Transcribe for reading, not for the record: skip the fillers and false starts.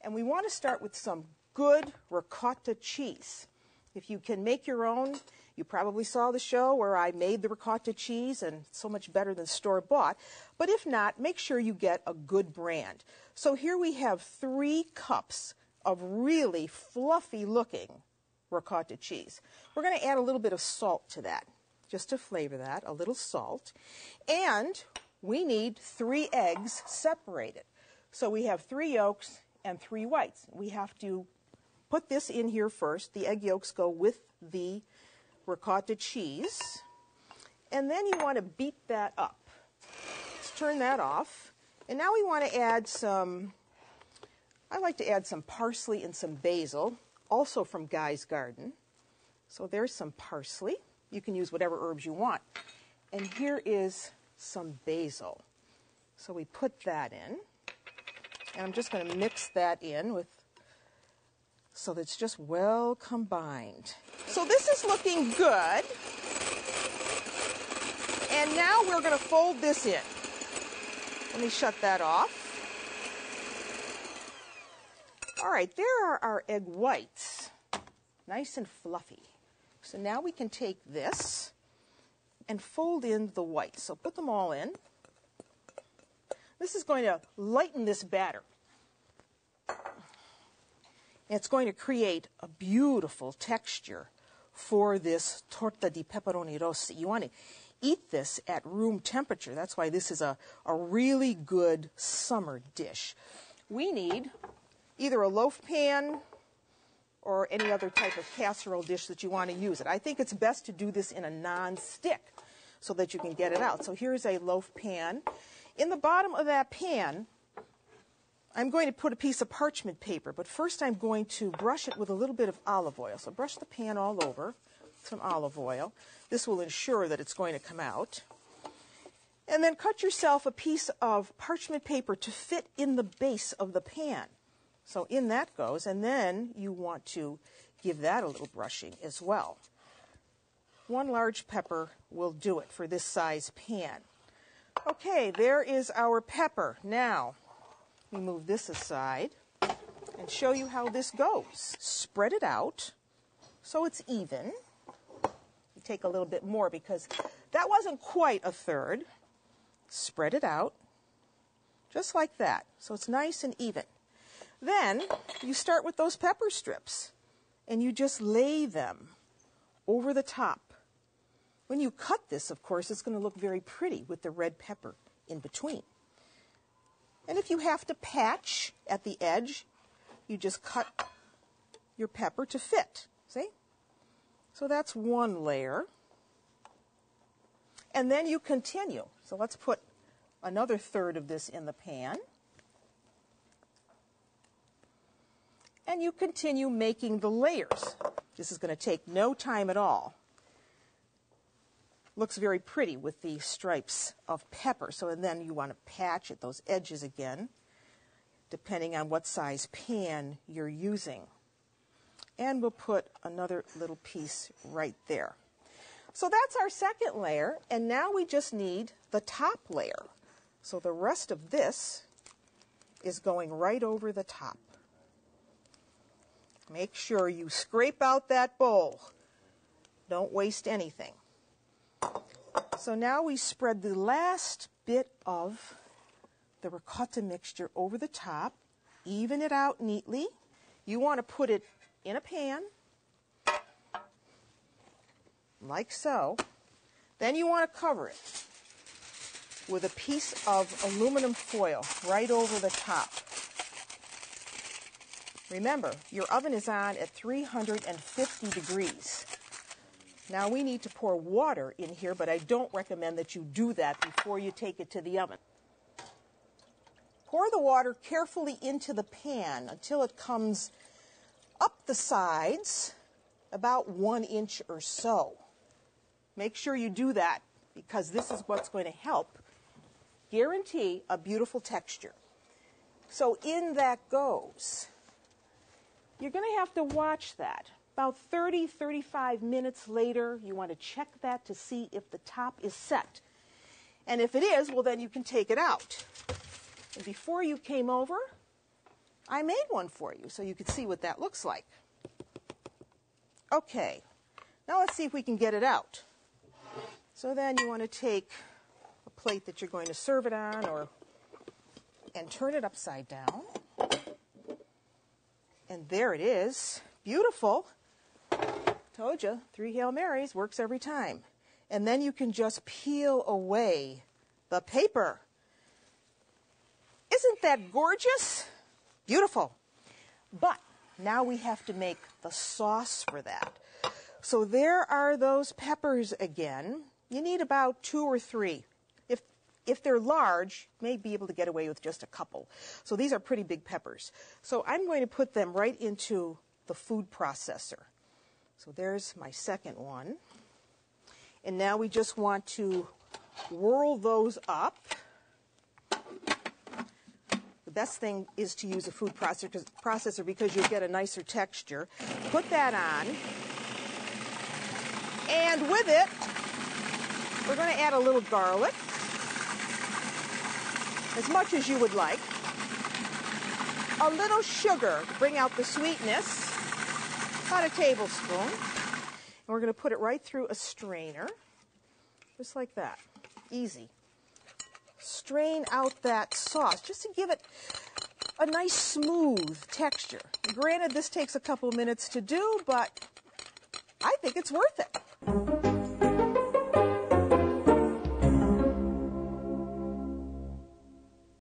And we want to start with some good ricotta cheese. If you can make your own, you probably saw the show where I made the ricotta cheese, and it's so much better than store-bought. But if not, make sure you get a good brand. So here we have 3 cups of really fluffy-looking ricotta cheese. We're going to add a little bit of salt to that, just to flavor that, a little salt. And we need 3 eggs separated. So we have 3 yolks and 3 whites. We have to put this in here first. The egg yolks go with the ricotta cheese. And then you want to beat that up. Let's turn that off. And now we want to add some, I like to add some parsley and some basil, also from Guy's Garden. So there's some parsley. You can use whatever herbs you want. And here is some basil. So we put that in. And I'm just going to mix that in with, so that it's just well combined. So this is looking good. And now we're going to fold this in. Let me shut that off. All right, there are our egg whites, nice and fluffy. So now we can take this and fold in the whites. So put them all in. This is going to lighten this batter. It's going to create a beautiful texture for this torta di pepperoni rossi. You want to eat this at room temperature. That's why this is a really good summer dish. We need either a loaf pan or any other type of casserole dish that you want to use it. I think it's best to do this in a non-stick so that you can get it out. So here's a loaf pan. In the bottom of that pan, I'm going to put a piece of parchment paper, but first I'm going to brush it with a little bit of olive oil. So brush the pan all over with some olive oil. This will ensure that it's going to come out. And then cut yourself a piece of parchment paper to fit in the base of the pan. So in that goes, and then you want to give that a little brushing as well. 1 large pepper will do it for this size pan. Okay, there is our pepper. Now, we move this aside and show you how this goes. Spread it out so it's even. You take a little bit more because that wasn't quite a third. Spread it out just like that so it's nice and even. Then you start with those pepper strips and you just lay them over the top. When you cut this, of course, it's going to look very pretty with the red pepper in between. And if you have to patch at the edge, you just cut your pepper to fit. See? So that's 1 layer. And then you continue. So let's put another third of this in the pan. And you continue making the layers. This is going to take no time at all. Looks very pretty with the stripes of pepper. So and then you want to patch at those edges again, depending on what size pan you're using. And we'll put another little piece right there. So that's our second layer, and now we just need the top layer. So the rest of this is going right over the top. Make sure you scrape out that bowl. Don't waste anything. So now we spread the last bit of the ricotta mixture over the top, even it out neatly. You want to put it in a pan, like so. Then you want to cover it with a piece of aluminum foil right over the top. Remember, your oven is on at 350 degrees. Now we need to pour water in here, but I don't recommend that you do that before you take it to the oven. Pour the water carefully into the pan until it comes up the sides about 1 inch or so. Make sure you do that because this is what's going to help guarantee a beautiful texture. So in that goes. You're going to have to watch that. About 30-35 minutes later, you want to check that to see if the top is set. And if it is, well, then you can take it out. And before you came over, I made one for you so you could see what that looks like. Okay, now let's see if we can get it out. So then you want to take a plate that you're going to serve it on and turn it upside down. And there it is. Beautiful. Told you, 3 Hail Marys works every time. And then you can just peel away the paper. Isn't that gorgeous? Beautiful. But now we have to make the sauce for that. So there are those peppers again. You need about 2 or 3. If they're large, you may be able to get away with just a couple. So these are pretty big peppers. So I'm going to put them right into the food processor. So there's my second one. And now we just want to whirl those up. The best thing is to use a food processor because you'll get a nicer texture. Put that on. And with it, we're going to add a little garlic, as much as you would like. A little sugar to bring out the sweetness, about a tablespoon. And we're going to put it right through a strainer, just like that. Easy. Strain out that sauce, just to give it a nice smooth texture. Granted, this takes a couple minutes to do, but I think it's worth it.